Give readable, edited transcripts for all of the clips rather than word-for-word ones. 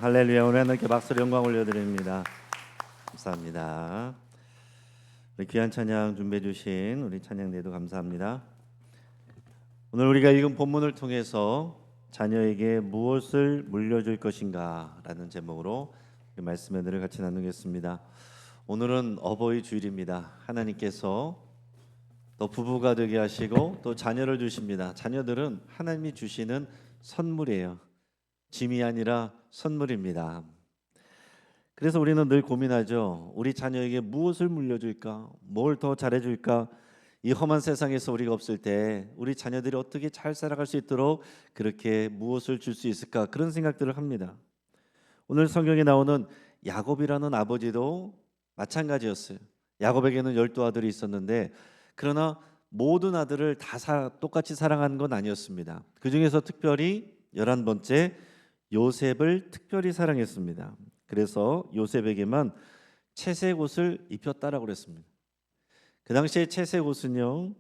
할렐루야. 오늘 하나님께 박수로 영광 올려드립니다. 감사합니다. 우리 귀한 찬양 준비해 주신 우리 찬양대도 감사합니다. 오늘 우리가 읽은 본문을 통해서 자녀에게 무엇을 물려줄 것인가 라는 제목으로 말씀을 같이 나누겠습니다. 오늘은 어버이 주일입니다. 하나님께서 또 부부가 되게 하시고 또 자녀를 주십니다. 자녀들은 하나님이 주시는 선물이에요. 짐이 아니라 선물입니다. 그래서 우리는 늘 고민하죠. 우리 자녀에게 무엇을 물려줄까? 뭘 더 잘해줄까? 이 험한 세상에서 우리가 없을 때 우리 자녀들이 어떻게 잘 살아갈 수 있도록 그렇게 무엇을 줄 수 있을까? 그런 생각들을 합니다. 오늘 성경에 나오는 야곱이라는 아버지도 마찬가지였어요. 야곱에게는 12아들이 있었는데 그러나 모든 아들을 다 똑같이 사랑하는 건 아니었습니다. 그 중에서 특별히 11번째 요셉을 특별히 사랑했습니다. 그래서 요셉에게만 채색 옷을 입혔다라고 그랬습니다. 그 당시에 채색 옷은요,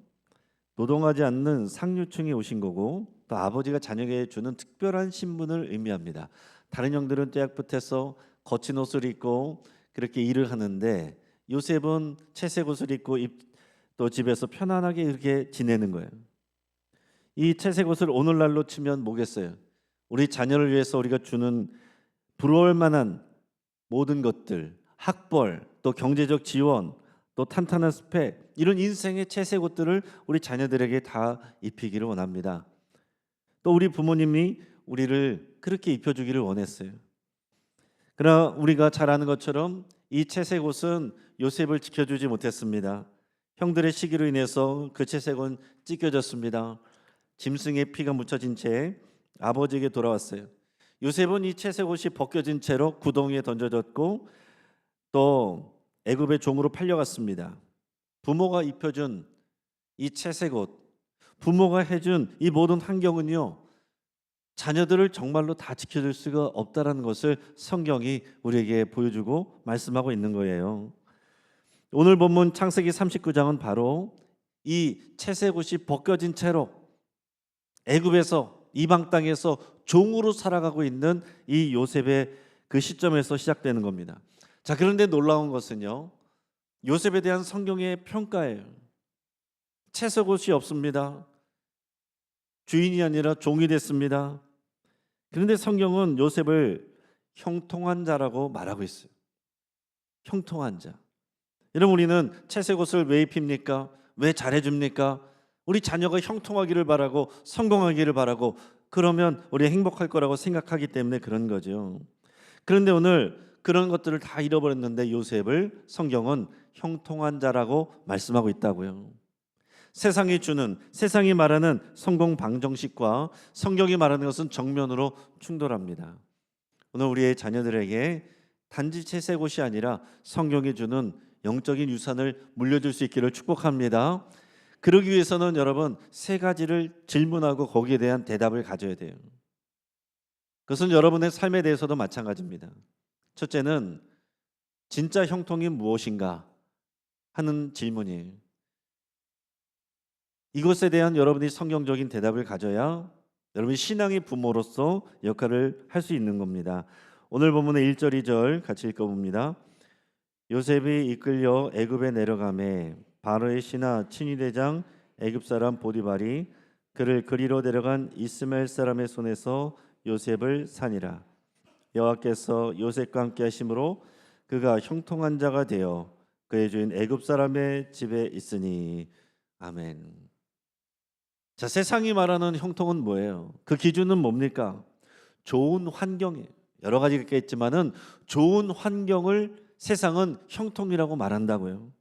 노동하지 않는 상류층이 오신 거고 또 아버지가 자녀에게 주는 특별한 신분을 의미합니다. 다른 형들은 떼약볕에서 거친 옷을 입고 그렇게 일을 하는데 요셉은 채색 옷을 입고 또 집에서 편안하게 이렇게 지내는 거예요. 이 채색 옷을 오늘날로 치면 뭐겠어요? 우리 자녀를 위해서 우리가 주는 부러울 만한 모든 것들, 학벌, 또 경제적 지원, 또 탄탄한 스펙, 이런 인생의 채색 옷들을 우리 자녀들에게 다 입히기를 원합니다. 또 우리 부모님이 우리를 그렇게 입혀주기를 원했어요. 그러나 우리가 잘 아는 것처럼 이 채색 옷은 요셉을 지켜주지 못했습니다. 형들의 시기로 인해서 그 채색은 찢겨졌습니다. 짐승의 피가 묻혀진 채 아버지에게 돌아왔어요. 요셉은 이 채색 옷이 벗겨진 채로 구덩이에 던져졌고 또 애굽의 종으로 팔려갔습니다. 부모가 입혀준 이 채색 옷, 부모가 해준 이 모든 환경은요, 자녀들을 정말로 다 지켜줄 수가 없다라는 것을 성경이 우리에게 보여주고 말씀하고 있는 거예요. 오늘 본문 창세기 39장은 바로 이 채색 옷이 벗겨진 채로 애굽에서 이방 땅에서 종으로 살아가고 있는 이 요셉의 그 시점에서 시작되는 겁니다. 자, 그런데 놀라운 것은요, 요셉에 대한 성경의 평가예요. 채색 옷이 없습니다. 주인이 아니라 종이 됐습니다. 그런데 성경은 요셉을 형통한 자라고 말하고 있어요. 형통한 자. 여러분, 우리는 채색 옷을 왜 입힙니까? 왜 잘해줍니까? 우리 자녀가 형통하기를 바라고 성공하기를 바라고 그러면 우리 행복할 거라고 생각하기 때문에 그런 거죠. 그런데 오늘 그런 것들을 다 잃어버렸는데 요셉을 성경은 형통한 자라고 말씀하고 있다고요. 세상이 말하는 성공 방정식과 성경이 말하는 것은 정면으로 충돌합니다. 오늘 우리의 자녀들에게 단지 채색 옷이 아니라 성경이 주는 영적인 유산을 물려줄 수 있기를 축복합니다. 그러기 위해서는 여러분 세 가지를 질문하고 거기에 대한 대답을 가져야 돼요. 그것은 여러분의 삶에 대해서도 마찬가지입니다. 첫째는 진짜 형통이 무엇인가 하는 질문이에요. 이것에 대한 여러분이 성경적인 대답을 가져야 여러분이 신앙의 부모로서 역할을 할 수 있는 겁니다. 오늘 본문의 1절 2절 같이 읽어봅니다. 요셉이 이끌려 애굽에 내려가매 바로의 신하 친위대장 애굽 사람 보디발이 그를 그리로 데려간 이스마엘 사람의 손에서 요셉을 산이라. 여호와께서 요셉과 함께 하심으로 그가 형통한 자가 되어 그의 주인 애굽 사람의 집에 있으니. 아멘. 자, 세상이 말하는 형통은 뭐예요? 그 기준은 뭡니까? 좋은 환경이에요. 여러 가지가 있겠지만은 좋은 환경을 세상은 형통이라고 말한다고요.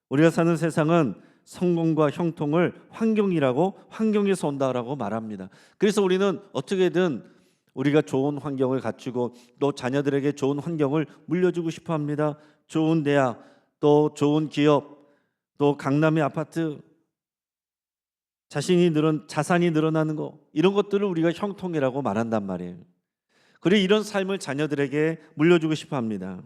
우리가 사는 세상은 성공과 형통을 환경에서 온다라고 말합니다. 그래서 우리는 어떻게든 우리가 좋은 환경을 갖추고 또 자녀들에게 좋은 환경을 물려주고 싶어 합니다. 좋은 대학, 또 좋은 기업, 또 강남의 아파트, 자산이 늘어나는 거, 이런 것들을 우리가 형통이라고 말한단 말이에요. 그리고 이런 삶을 자녀들에게 물려주고 싶어 합니다.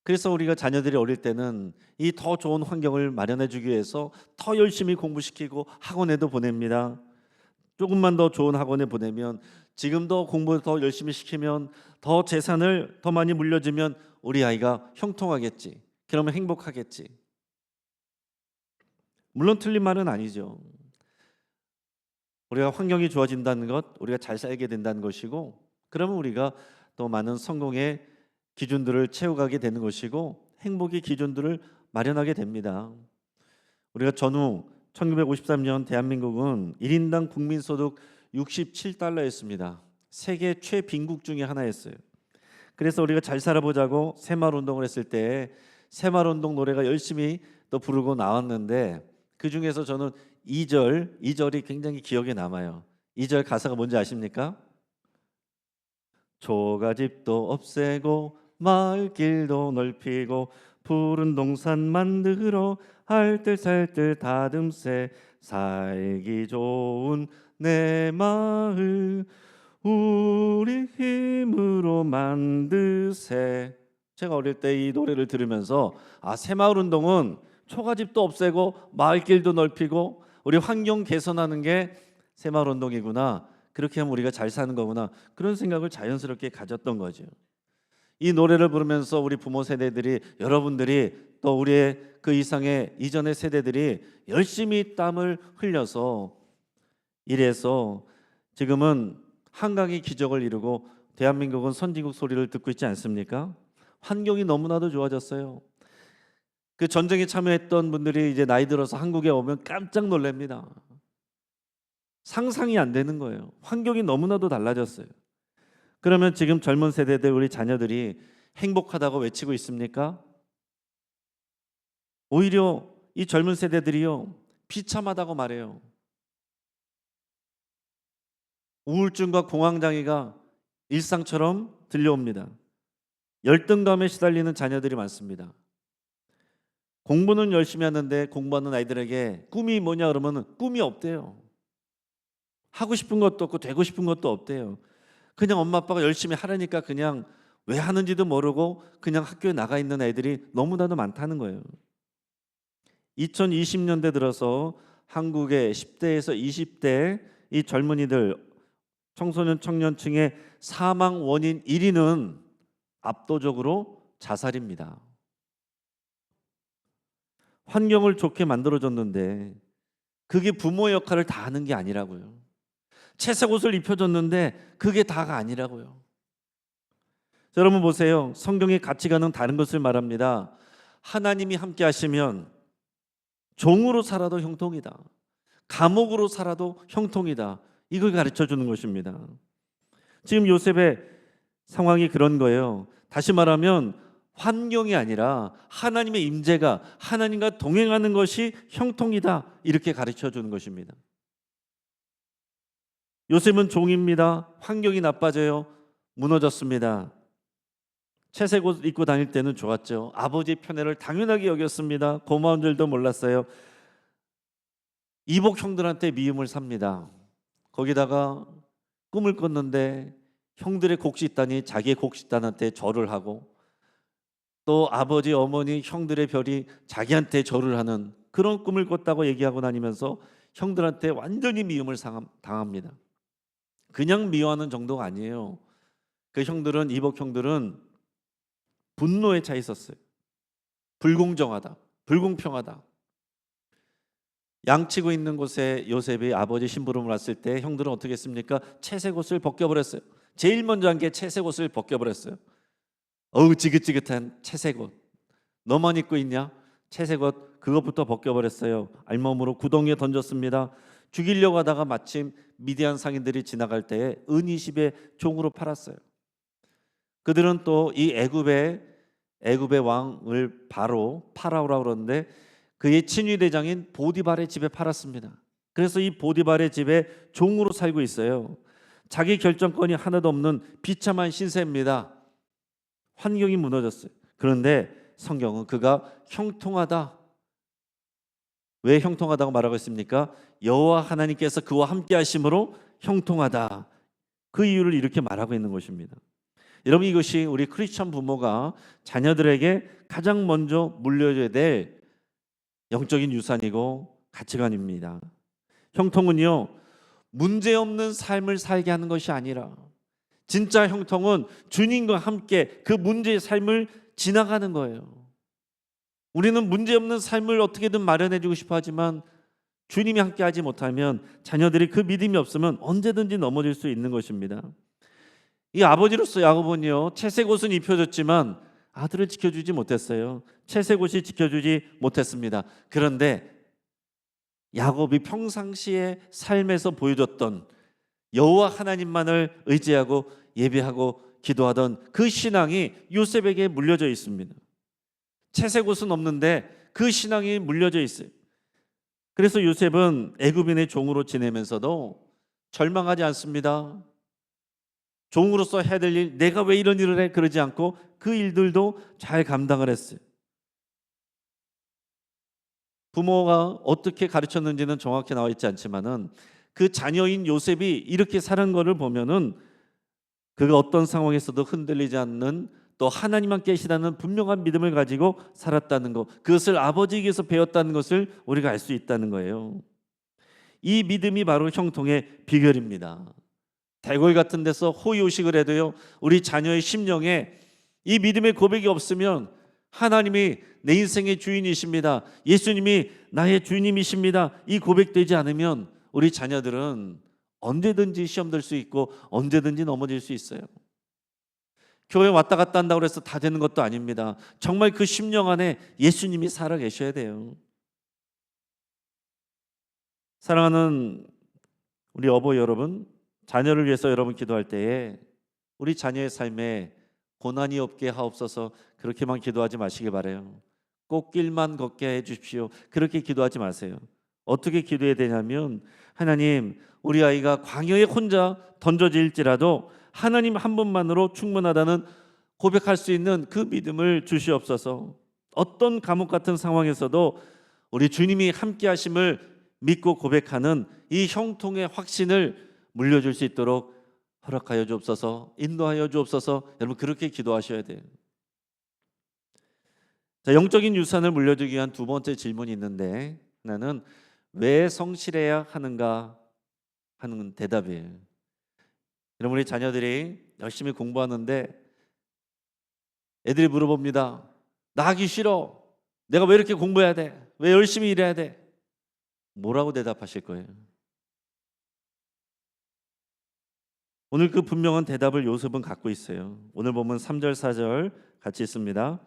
그래서 우리가 자녀들이 어릴 때는 이 더 좋은 환경을 마련해 주기 위해서 더 열심히 공부시키고 학원에도 보냅니다. 조금만 더 좋은 학원에 보내면 지금도 공부를 더 열심히 시키면, 더 재산을 더 많이 물려주면 우리 아이가 형통하겠지. 그러면 행복하겠지. 물론 틀린 말은 아니죠. 우리가 환경이 좋아진다는 것, 우리가 잘 살게 된다는 것이고, 그러면 우리가 또 많은 성공의 기준들을 채워가게 되는 것이고, 행복의 기준들을 마련하게 됩니다. 우리가 전후 1953년 대한민국은 1인당 국민소득 67달러였습니다. 세계 최빈국 중에 하나였어요. 그래서 우리가 잘 살아보자고 새마을운동을 했을 때 새마을운동 노래가 열심히 또 부르고 나왔는데, 그 중에서 저는 2절이 굉장히 기억에 남아요. 2절 가사가 뭔지 아십니까? 초가집도 없애고 마을길도 넓히고 푸른 동산 만들어 알뜰살뜰 다듬새 살기 좋은 내 마을 우리 힘으로 만드세. 제가 어릴 때 이 노래를 들으면서 새마을운동은 초가집도 없애고 마을길도 넓히고 우리 환경 개선하는 게 새마을운동이구나, 그렇게 하면 우리가 잘 사는 거구나, 그런 생각을 자연스럽게 가졌던 거죠. 이 노래를 부르면서 우리 부모 세대들이, 여러분들이, 또 우리의 그 이상의 이전의 세대들이 열심히 땀을 흘려서 일해서 지금은 한강이 기적을 이루고 대한민국은 선진국 소리를 듣고 있지 않습니까? 환경이 너무나도 좋아졌어요. 그 전쟁에 참여했던 분들이 이제 나이 들어서 한국에 오면 깜짝 놀랍니다. 상상이 안 되는 거예요. 환경이 너무나도 달라졌어요. 그러면 지금 젊은 세대들, 우리 자녀들이 행복하다고 외치고 있습니까? 오히려 이 젊은 세대들이요, 비참하다고 말해요. 우울증과 공황장애가 일상처럼 들려옵니다. 열등감에 시달리는 자녀들이 많습니다. 공부는 열심히 하는데 공부하는 아이들에게 꿈이 뭐냐 그러면 꿈이 없대요. 하고 싶은 것도 없고 되고 싶은 것도 없대요. 그냥 엄마 아빠가 열심히 하라니까 그냥 왜 하는지도 모르고 그냥 학교에 나가 있는 애들이 너무나도 많다는 거예요. 2020년대 들어서 한국의 10대에서 20대 이 젊은이들, 청소년 청년층의 사망 원인 1위는 압도적으로 자살입니다. 환경을 좋게 만들어줬는데 그게 부모의 역할을 다 하는 게 아니라고요. 채색 옷을 입혀줬는데 그게 다가 아니라고요. 여러분 보세요. 성경의 가치관은 다른 것을 말합니다. 하나님이 함께 하시면 종으로 살아도 형통이다. 감옥으로 살아도 형통이다. 이걸 가르쳐 주는 것입니다. 지금 요셉의 상황이 그런 거예요. 다시 말하면 환경이 아니라 하나님의 임재가, 하나님과 동행하는 것이 형통이다, 이렇게 가르쳐 주는 것입니다. 요셉은 종입니다. 환경이 나빠져요. 무너졌습니다. 채색 옷 입고 다닐 때는 좋았죠. 아버지의 편애를 당연하게 여겼습니다. 고마운 줄도 몰랐어요. 이복 형들한테 미움을 삽니다. 거기다가 꿈을 꿨는데 형들의 곡식단이 자기의 곡식단한테 절을 하고, 또 아버지, 어머니, 형들의 별이 자기한테 절을 하는 그런 꿈을 꿨다고 얘기하고 다니면서 형들한테 완전히 미움을 당합니다. 그냥 미워하는 정도가 아니에요. 그 형들은, 이복 형들은 분노에 차 있었어요. 불공정하다, 불공평하다. 양치고 있는 곳에 요셉이 아버지 심부름을 왔을 때 형들은 어떻게 했습니까? 채색 옷을 벗겨버렸어요. 제일 먼저 한 게 채색 옷을 벗겨버렸어요. 어우, 지긋지긋한 채색 옷, 너만 입고 있냐? 채색 옷, 그것부터 벗겨버렸어요. 알몸으로 구덩이에 던졌습니다. 죽이려고 하다가 마침 미디안 상인들이 지나갈 때에 은 20의 종으로 팔았어요. 그들은 또 이 애굽의 왕을 바로 파라오라고 그러는데 그의 친위 대장인 보디발의 집에 팔았습니다. 그래서 이 보디발의 집에 종으로 살고 있어요. 자기 결정권이 하나도 없는 비참한 신세입니다. 환경이 무너졌어요. 그런데 성경은 그가 형통하다. 왜 형통하다고 말하고 있습니까? 여호와 하나님께서 그와 함께 하심으로 형통하다. 그 이유를 이렇게 말하고 있는 것입니다. 여러분, 이것이 우리 크리스천 부모가 자녀들에게 가장 먼저 물려줘야 될 영적인 유산이고 가치관입니다. 형통은요, 문제없는 삶을 살게 하는 것이 아니라 진짜 형통은 주님과 함께 그 문제의 삶을 지나가는 거예요. 우리는 문제없는 삶을 어떻게든 마련해 주고 싶어 하지만 주님이 함께 하지 못하면 자녀들이 그 믿음이 없으면 언제든지 넘어질 수 있는 것입니다. 이 아버지로서 야곱은요, 채색 옷은 입혀줬지만 아들을 지켜주지 못했어요. 채색 옷이 지켜주지 못했습니다. 그런데 야곱이 평상시에 삶에서 보여줬던 여호와 하나님만을 의지하고 예배하고 기도하던 그 신앙이 요셉에게 물려져 있습니다. 채색 옷은 없는데 그 신앙이 물려져 있어요. 그래서 요셉은 애굽인의 종으로 지내면서도 절망하지 않습니다. 종으로서 해야 될 일, 내가 왜 이런 일을 해? 그러지 않고 그 일들도 잘 감당을 했어요. 부모가 어떻게 가르쳤는지는 정확히 나와 있지 않지만은 그 자녀인 요셉이 이렇게 사는 것을 보면은 그가 어떤 상황에서도 흔들리지 않는, 또 하나님만 계시다는 분명한 믿음을 가지고 살았다는 것, 그것을 아버지에게서 배웠다는 것을 우리가 알 수 있다는 거예요. 이 믿음이 바로 형통의 비결입니다. 대궐 같은 데서 호의호식을 해도요, 우리 자녀의 심령에 이 믿음의 고백이 없으면 하나님이 내 인생의 주인이십니다, 예수님이 나의 주님이십니다, 이 고백되지 않으면 우리 자녀들은 언제든지 시험 들 수 있고 언제든지 넘어질 수 있어요. 교회 왔다 갔다 한다고 해서 다 되는 것도 아닙니다. 정말 그 심령 안에 예수님이 살아 계셔야 돼요. 사랑하는 우리 어버 여러분, 자녀를 위해서 여러분 기도할 때에 우리 자녀의 삶에 고난이 없게 하옵소서 그렇게만 기도하지 마시기 바라요. 꽃길만 걷게 해 주십시오, 그렇게 기도하지 마세요. 어떻게 기도해야 되냐면, 하나님, 우리 아이가 광야에 혼자 던져질지라도 하나님 한 분만으로 충분하다는 고백할 수 있는 그 믿음을 주시옵소서. 어떤 감옥 같은 상황에서도 우리 주님이 함께 하심을 믿고 고백하는 이 형통의 확신을 물려줄 수 있도록 허락하여 주옵소서, 인도하여 주옵소서. 여러분, 그렇게 기도하셔야 돼요. 자, 영적인 유산을 물려주기 위한 두 번째 질문이 있는데, 하나는 왜 성실해야 하는가 하는 대답이에요. 여러분, 우리 자녀들이 열심히 공부하는데 애들이 물어봅니다. 나 하기 싫어. 내가 왜 이렇게 공부해야 돼? 왜 열심히 일해야 돼? 뭐라고 대답하실 거예요? 오늘 그 분명한 대답을 요셉은 갖고 있어요. 오늘 보면 3절 4절 같이 있습니다.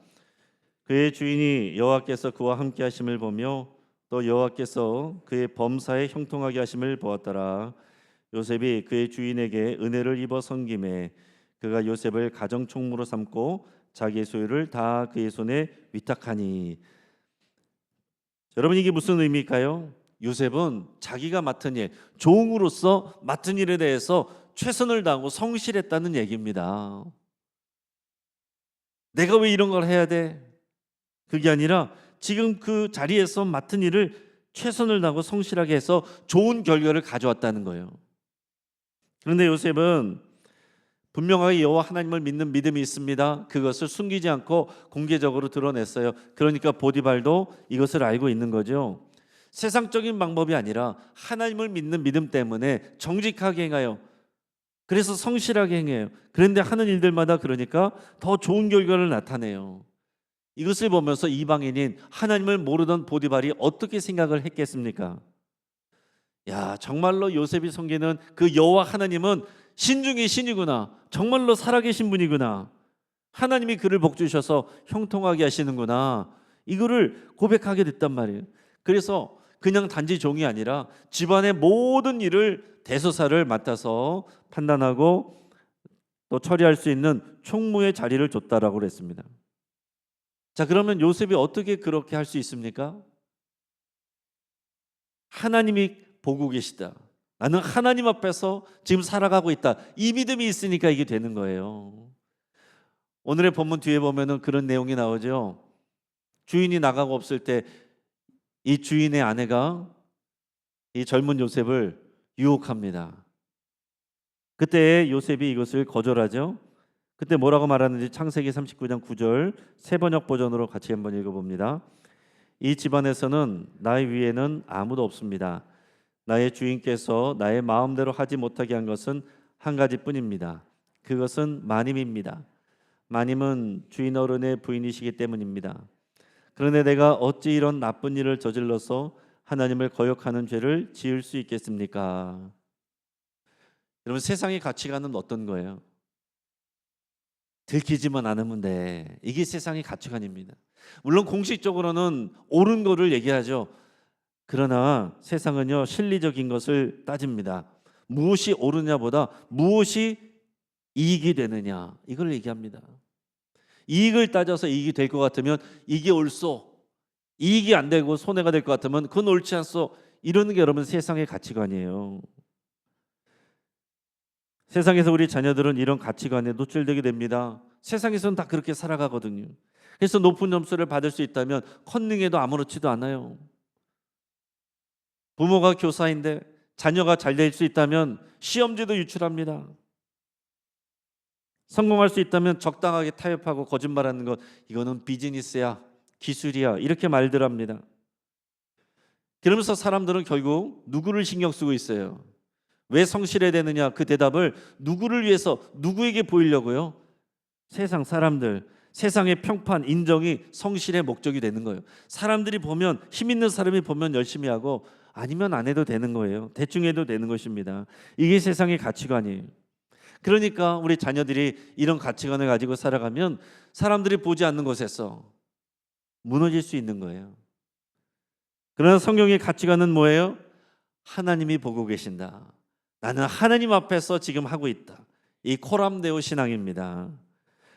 그의 주인이 여호와께서 그와 함께 하심을 보며 또 여호와께서 그의 범사에 형통하게 하심을 보았더라. 요셉이 그의 주인에게 은혜를 입어 섬김에 그가 요셉을 가정 총무로 삼고 자기의 소유를 다 그의 손에 위탁하니. 여러분, 이게 무슨 의미일까요? 요셉은 자기가 맡은 일, 종으로서 맡은 일에 대해서 최선을 다하고 성실했다는 얘기입니다. 내가 왜 이런 걸 해야 돼? 그게 아니라 지금 그 자리에서 맡은 일을 최선을 다하고 성실하게 해서 좋은 결과를 가져왔다는 거예요. 그런데 요셉은 분명하게 여호와 하나님을 믿는 믿음이 있습니다. 그것을 숨기지 않고 공개적으로 드러냈어요. 그러니까 보디발도 이것을 알고 있는 거죠. 세상적인 방법이 아니라 하나님을 믿는 믿음 때문에 정직하게 행하여, 그래서 성실하게 행해요. 그런데 하는 일들마다 그러니까 더 좋은 결과를 나타내요. 이것을 보면서 이방인인 하나님을 모르던 보디발이 어떻게 생각을 했겠습니까? 야, 정말로 요셉이 섬기는 그 여호와 하나님은 신 중의 신이구나, 정말로 살아계신 분이구나, 하나님이 그를 복주셔서 형통하게 하시는구나, 이거를 고백하게 됐단 말이에요. 그래서 그냥 단지 종이 아니라 집안의 모든 일을 대소사를 맡아서 판단하고 또 처리할 수 있는 총무의 자리를 줬다라고 그랬습니다. 자, 그러면 요셉이 어떻게 그렇게 할 수 있습니까? 하나님이 보고 계시다, 나는 하나님 앞에서 지금 살아가고 있다, 이 믿음이 있으니까 이게 되는 거예요. 오늘의 본문 뒤에 보면은 그런 내용이 나오죠. 주인이 나가고 없을 때 이 주인의 아내가 이 젊은 요셉을 유혹합니다. 그때 요셉이 이것을 거절하죠. 그때 뭐라고 말하는지 창세기 39장 9절 새 번역 버전으로 같이 한번 읽어봅니다. 이 집안에서는 나의 위에는 아무도 없습니다. 나의 주인께서 나의 마음대로 하지 못하게 한 것은 한 가지뿐입니다. 그것은 마님입니다. 마님은 주인 어른의 부인이시기 때문입니다. 그런데 내가 어찌 이런 나쁜 일을 저질러서 하나님을 거역하는 죄를 지을 수 있겠습니까? 여러분, 세상의 가치관은 어떤 거예요? 들키지만 않으면 돼. 이게 세상의 가치관입니다. 물론 공식적으로는 옳은 거를 얘기하죠. 그러나 세상은요, 실리적인 것을 따집니다. 무엇이 옳으냐보다 무엇이 이익이 되느냐, 이걸 얘기합니다. 이익을 따져서 이익이 될 것 같으면 이게 옳소, 이익이 안 되고 손해가 될 것 같으면 그건 옳지 않소, 이러는 게 여러분 세상의 가치관이에요. 세상에서 우리 자녀들은 이런 가치관에 노출되게 됩니다. 세상에서는 다 그렇게 살아가거든요. 그래서 높은 점수를 받을 수 있다면 컨닝해도 아무렇지도 않아요. 부모가 교사인데 자녀가 잘 될 수 있다면 시험지도 유출합니다. 성공할 수 있다면 적당하게 타협하고 거짓말하는 것, 이거는 비즈니스야, 기술이야, 이렇게 말들 합니다. 그러면서 사람들은 결국 누구를 신경 쓰고 있어요? 왜 성실해야 되느냐? 그 대답을 누구를 위해서, 누구에게 보이려고요? 세상 사람들, 세상의 평판, 인정이 성실의 목적이 되는 거예요. 사람들이 보면, 힘 있는 사람이 보면 열심히 하고 아니면 안 해도 되는 거예요. 대충 해도 되는 것입니다. 이게 세상의 가치관이에요. 그러니까 우리 자녀들이 이런 가치관을 가지고 살아가면 사람들이 보지 않는 곳에서 무너질 수 있는 거예요. 그러나 성경의 가치관은 뭐예요? 하나님이 보고 계신다. 나는 하나님 앞에서 지금 하고 있다. 이 코람데오 신앙입니다.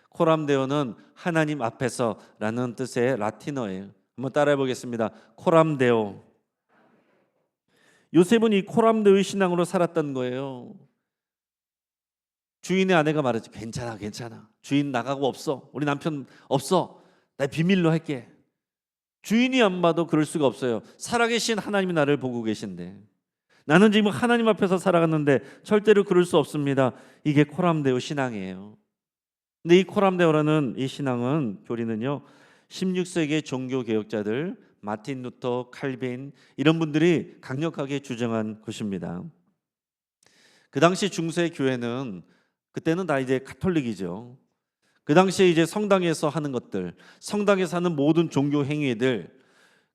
코람데오는 하나님 앞에서라는 뜻의 라틴어예요. 한번 따라해 보겠습니다. 코람데오. 요셉은 이 코람데오의 신앙으로 살았던 거예요. 주인의 아내가 말했죠. 괜찮아, 괜찮아. 주인 나가고 없어. 우리 남편 없어. 나 비밀로 할게. 주인이 안 봐도 그럴 수가 없어요. 살아계신 하나님이 나를 보고 계신데, 나는 지금 하나님 앞에서 살아갔는데 절대로 그럴 수 없습니다. 이게 코람데오 신앙이에요. 근데 이 코람데오라는 이 신앙은, 교리는요, 16세기의 종교 개혁자들 마틴 루터, 칼빈 이런 분들이 강력하게 주장한 것입니다. 그 당시 중세 교회는, 그때는 다 이제 가톨릭이죠. 그 당시에 이제 성당에서 하는 것들, 성당에서 하는 모든 종교 행위들,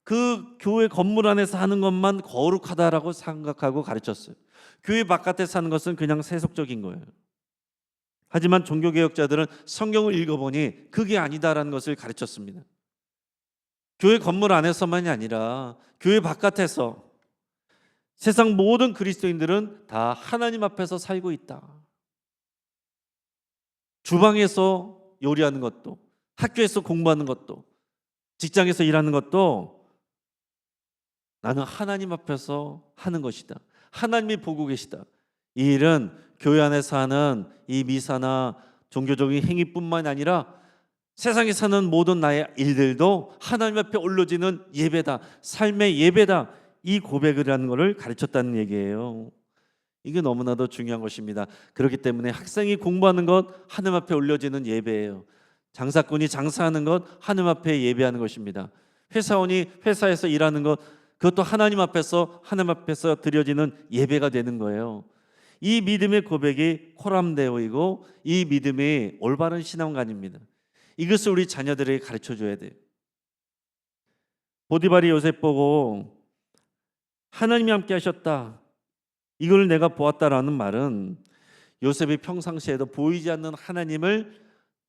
그 교회 건물 안에서 하는 것만 거룩하다라고 생각하고 가르쳤어요. 교회 바깥에서 하는 것은 그냥 세속적인 거예요. 하지만 종교개혁자들은 성경을 읽어보니 그게 아니다라는 것을 가르쳤습니다. 교회 건물 안에서만이 아니라 교회 바깥에서 세상 모든 그리스도인들은 다 하나님 앞에서 살고 있다. 주방에서 요리하는 것도, 학교에서 공부하는 것도, 직장에서 일하는 것도 나는 하나님 앞에서 하는 것이다. 하나님이 보고 계시다. 이 일은 교회 안에서 하는 이 미사나 종교적인 행위뿐만 아니라 세상에 사는 모든 나의 일들도 하나님 앞에 올려지는 예배다. 삶의 예배다. 이 고백을 하는 것을 가르쳤다는 얘기예요. 이게 너무나도 중요한 것입니다. 그렇기 때문에 학생이 공부하는 것 하나님 앞에 올려지는 예배예요. 장사꾼이 장사하는 것 하나님 앞에 예배하는 것입니다. 회사원이 회사에서 일하는 것, 그것도 하나님 앞에서 드려지는 예배가 되는 거예요. 이 믿음의 고백이 코람데오이고 이 믿음이 올바른 신앙관입니다. 이것을 우리 자녀들에게 가르쳐줘야 돼요. 보디발이 요셉 보고 하나님이 함께 하셨다, 이걸 내가 보았다라는 말은 요셉이 평상시에도 보이지 않는 하나님을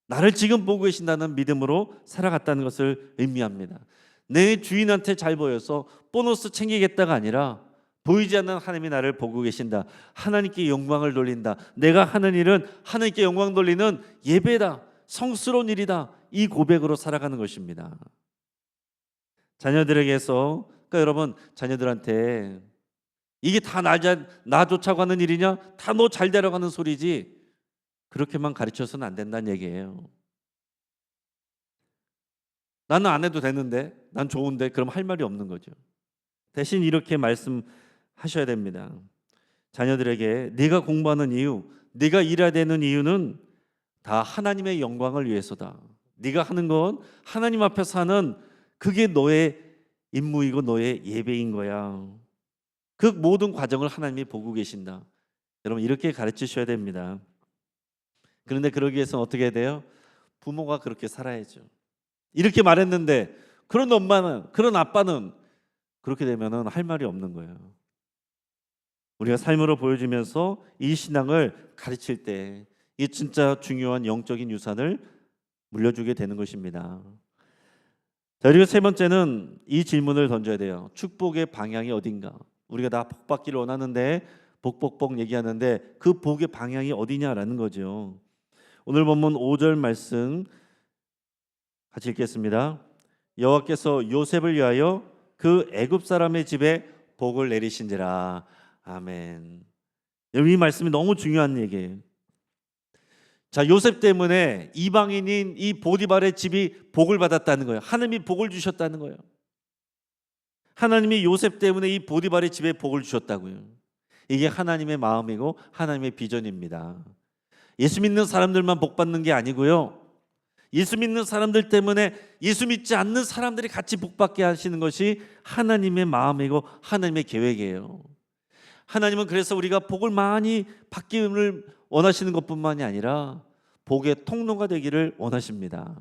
나를 지금 보고 계신다는 믿음으로 살아갔다는 것을 의미합니다. 내 주인한테 잘 보여서 보너스 챙기겠다가 아니라 보이지 않는 하나님이 나를 보고 계신다. 하나님께 영광을 돌린다. 내가 하는 일은 하나님께 영광 돌리는 예배다. 성스러운 일이다. 이 고백으로 살아가는 것입니다. 자녀들에게서, 그러니까 여러분, 자녀들한테 이게 다 나 좋자고 하는 일이냐? 다 너 잘 되라고 하는 소리지. 그렇게만 가르쳐서는 안 된다는 얘기예요. 나는 안 해도 되는데, 난 좋은데, 그럼 할 말이 없는 거죠. 대신 이렇게 말씀하셔야 됩니다. 자녀들에게 네가 공부하는 이유, 네가 일해야 되는 이유는 다 하나님의 영광을 위해서다. 네가 하는 건 하나님 앞에서 하는, 그게 너의 임무이고 너의 예배인 거야. 그 모든 과정을 하나님이 보고 계신다. 여러분 이렇게 가르치셔야 됩니다. 그런데 그러기 위해서는 어떻게 해야 돼요? 부모가 그렇게 살아야죠. 이렇게 말했는데 그런 엄마는, 그런 아빠는 그렇게 되면은 할 말이 없는 거예요. 우리가 삶으로 보여주면서 이 신앙을 가르칠 때 이 진짜 중요한 영적인 유산을 물려주게 되는 것입니다. 자, 그리고 세 번째는 이 질문을 던져야 돼요. 축복의 방향이 어딘가? 우리가 다 복 받기를 원하는데 복복복 얘기하는데 그 복의 방향이 어디냐라는 거죠. 오늘 본문 5절 말씀 같이 읽겠습니다. 여호와께서 요셉을 위하여 그 애굽 사람의 집에 복을 내리신지라. 아멘. 이 말씀이 너무 중요한 얘기예요. 자, 요셉 때문에 이방인인 이 보디발의 집이 복을 받았다는 거예요. 하나님이 복을 주셨다는 거예요. 하나님이 요셉 때문에 이 보디발의 집에 복을 주셨다고요. 이게 하나님의 마음이고 하나님의 비전입니다. 예수 믿는 사람들만 복 받는 게 아니고요. 예수 믿는 사람들 때문에 예수 믿지 않는 사람들이 같이 복 받게 하시는 것이 하나님의 마음이고 하나님의 계획이에요. 하나님은 그래서 우리가 복을 많이 받기를 원하시는 것뿐만이 아니라 복의 통로가 되기를 원하십니다.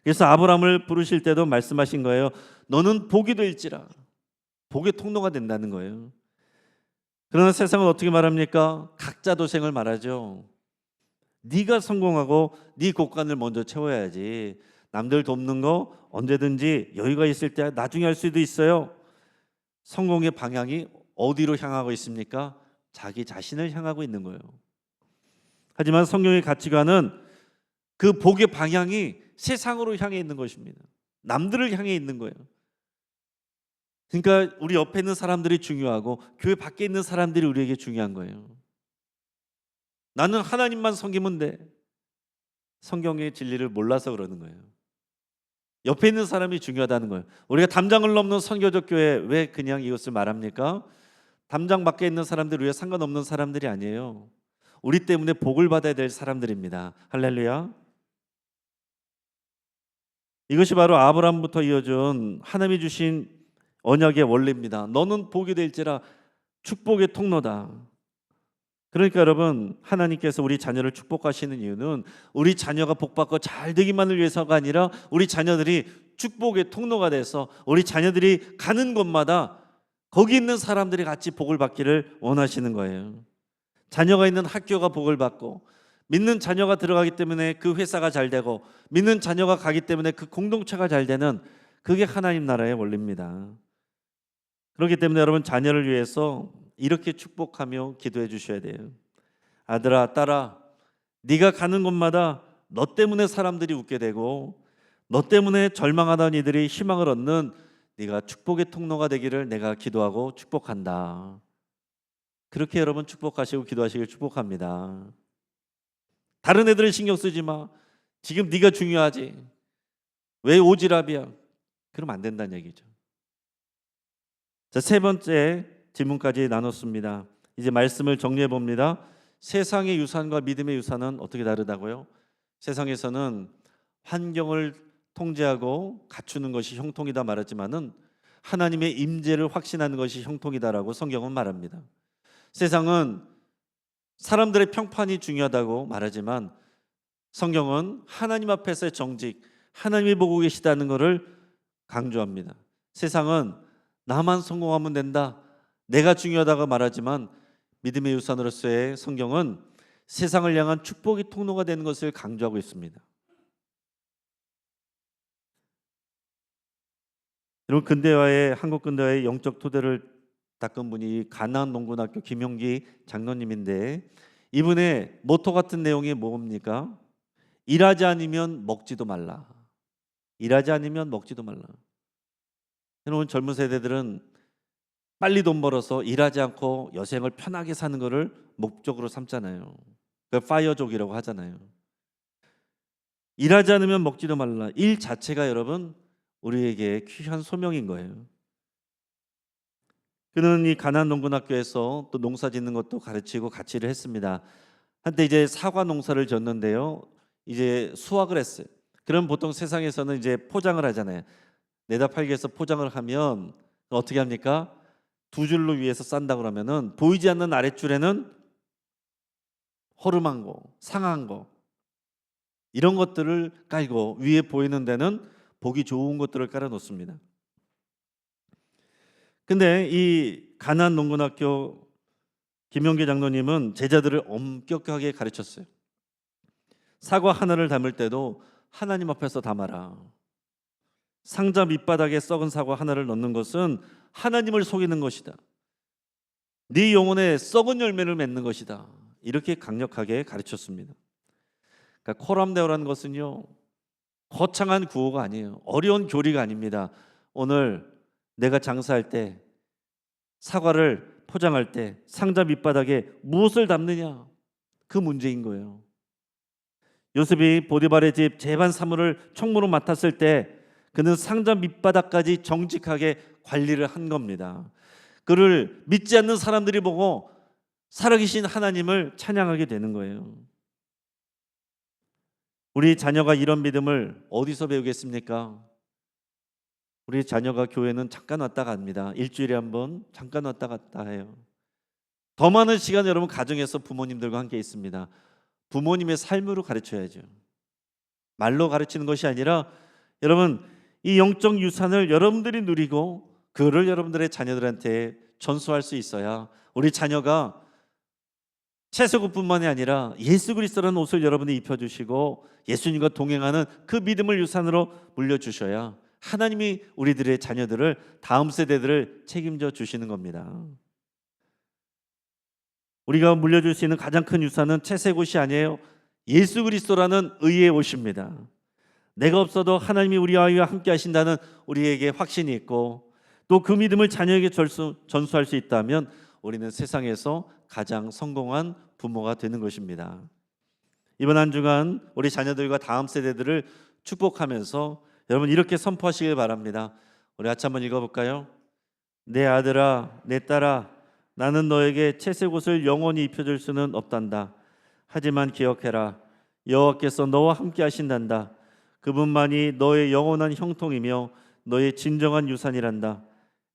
그래서 아브라함을 부르실 때도 말씀하신 거예요. 너는 복이 될지라. 복의 통로가 된다는 거예요. 그러나 세상은 어떻게 말합니까? 각자 도생을 말하죠. 네가 성공하고 네 곳간을 먼저 채워야지. 남들 돕는 거 언제든지 여유가 있을 때 나중에 할 수도 있어요. 성공의 방향이 어디로 향하고 있습니까? 자기 자신을 향하고 있는 거예요. 하지만 성경의 가치관은 그 복의 방향이 세상으로 향해 있는 것입니다. 남들을 향해 있는 거예요. 그러니까 우리 옆에 있는 사람들이 중요하고 교회 밖에 있는 사람들이 우리에게 중요한 거예요. 나는 하나님만 섬기면 돼. 성경의 진리를 몰라서 그러는 거예요. 옆에 있는 사람이 중요하다는 거예요. 우리가 담장을 넘는 선교적 교회 왜 그냥 이것을 말합니까? 담장 밖에 있는 사람들 위에 상관없는 사람들이 아니에요. 우리 때문에 복을 받아야 될 사람들입니다. 할렐루야. 이것이 바로 아브라함부터 이어준 하나님이 주신 언약의 원리입니다. 너는 복이 될지라. 축복의 통로다. 그러니까 여러분, 하나님께서 우리 자녀를 축복하시는 이유는 우리 자녀가 복받고 잘 되기만을 위해서가 아니라 우리 자녀들이 축복의 통로가 돼서 우리 자녀들이 가는 곳마다 거기 있는 사람들이 같이 복을 받기를 원하시는 거예요. 자녀가 있는 학교가 복을 받고 믿는 자녀가 들어가기 때문에 그 회사가 잘 되고 믿는 자녀가 가기 때문에 그 공동체가 잘 되는 그게 하나님 나라의 원리입니다. 그렇기 때문에 여러분 자녀를 위해서 이렇게 축복하며 기도해 주셔야 돼요. 아들아, 딸아, 네가 가는 곳마다 너 때문에 사람들이 웃게 되고 너 때문에 절망하던 이들이 희망을 얻는 네가 축복의 통로가 되기를 내가 기도하고 축복한다. 그렇게 여러분 축복하시고 기도하시길 축복합니다. 다른 애들은 신경 쓰지 마. 지금 네가 중요하지. 왜 오지랖이야? 그러면 안 된다는 얘기죠. 자, 세 번째 질문까지 나눴습니다. 이제 말씀을 정리해 봅니다. 세상의 유산과 믿음의 유산은 어떻게 다르다고요? 세상에서는 환경을 통제하고 갖추는 것이 형통이다 말했지만은 하나님의 임재를 확신하는 것이 형통이다라고 성경은 말합니다. 세상은 사람들의 평판이 중요하다고 말하지만 성경은 하나님 앞에서의 정직, 하나님이 보고 계시다는 것을 강조합니다. 세상은 나만 성공하면 된다, 내가 중요하다고 말하지만 믿음의 유산으로서의 성경은 세상을 향한 축복의 통로가 되는 것을 강조하고 있습니다. 여러분, 한국 근대화의 영적 토대를 닦은 분이 가나안 농군학교 김용기 장로님인데 이분의 모토 같은 내용이 뭡니까? 일하지 않으면 먹지도 말라. 일하지 않으면 먹지도 말라. 여러분, 젊은 세대들은 빨리 돈 벌어서 일하지 않고 여생을 편하게 사는 것을 목적으로 삼잖아요. 그 파이어족이라고 하잖아요. 일하지 않으면 먹지도 말라. 일 자체가 여러분 우리에게 귀한 소명인 거예요. 그는 이 가나안 농군학교에서 또 농사 짓는 것도 가르치고 같이 일을 했습니다. 한때 이제 사과 농사를 졌는데요. 이제 수확을 했어요. 그럼 보통 세상에서는 이제 포장을 하잖아요. 내다 팔기 위해서 포장을 하면 어떻게 합니까? 두 줄로 위에서 싼다 그러면은 보이지 않는 아랫줄에는 허름한 거, 상한 거 이런 것들을 깔고 위에 보이는 데는 보기 좋은 것들을 깔아 놓습니다. 근데 이 가나안 농군학교 김용기 장로님은 제자들을 엄격하게 가르쳤어요. 사과 하나를 담을 때도 하나님 앞에서 담아라. 상자 밑바닥에 썩은 사과 하나를 넣는 것은 하나님을 속이는 것이다. 네 영혼에 썩은 열매를 맺는 것이다. 이렇게 강력하게 가르쳤습니다. 그러니까 코람데오라는 것은요, 거창한 구호가 아니에요. 어려운 교리가 아닙니다. 오늘 내가 장사할 때, 사과를 포장할 때 상자 밑바닥에 무엇을 담느냐, 그 문제인 거예요. 요셉이 보디발의 집 재반 사무를 총무로 맡았을 때 그는 상자 밑바닥까지 정직하게 관리를 한 겁니다. 그를 믿지 않는 사람들이 보고 살아계신 하나님을 찬양하게 되는 거예요. 우리 자녀가 이런 믿음을 어디서 배우겠습니까? 우리 자녀가 교회는 잠깐 왔다 갑니다. 일주일에 한 번 잠깐 왔다 갔다 해요. 더 많은 시간 여러분 가정에서 부모님들과 함께 있습니다. 부모님의 삶으로 가르쳐야죠. 말로 가르치는 것이 아니라 여러분 이 영적 유산을 여러분들이 누리고 그를 여러분들의 자녀들한테 전수할 수 있어야 우리 자녀가 채소국뿐만이 아니라 예수 그리스도라는 옷을 여러분이 입혀주시고 예수님과 동행하는 그 믿음을 유산으로 물려주셔야 하나님이 우리들의 자녀들을 다음 세대들을 책임져 주시는 겁니다. 우리가 물려줄 수 있는 가장 큰 유산은 채색 옷이 아니에요. 예수 그리스도라는 의의 옷입니다. 내가 없어도 하나님이 우리 아이와 함께 하신다는 우리에게 확신이 있고 또 그 믿음을 자녀에게 전수할 수 있다면 우리는 세상에서 가장 성공한 부모가 되는 것입니다. 이번 한 주간 우리 자녀들과 다음 세대들을 축복하면서 여러분 이렇게 선포하시길 바랍니다. 우리 같이 한번 읽어볼까요? 내 아들아 내 딸아 나는 너에게 채색 옷을 영원히 입혀줄 수는 없단다. 하지만 기억해라 여호와께서 너와 함께 하신단다. 그분만이 너의 영원한 형통이며 너의 진정한 유산이란다.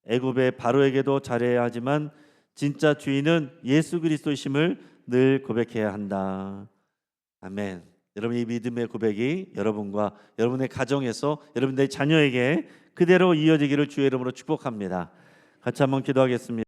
애굽의 바로에게도 잘해야 하지만 진짜 주인은 예수 그리스도이심을 늘 고백해야 한다. 아멘. 여러분 이 믿음의 고백이 여러분과 여러분의 가정에서 여러분들의 자녀에게 그대로 이어지기를 주의 이름으로 축복합니다. 같이 한번 기도하겠습니다.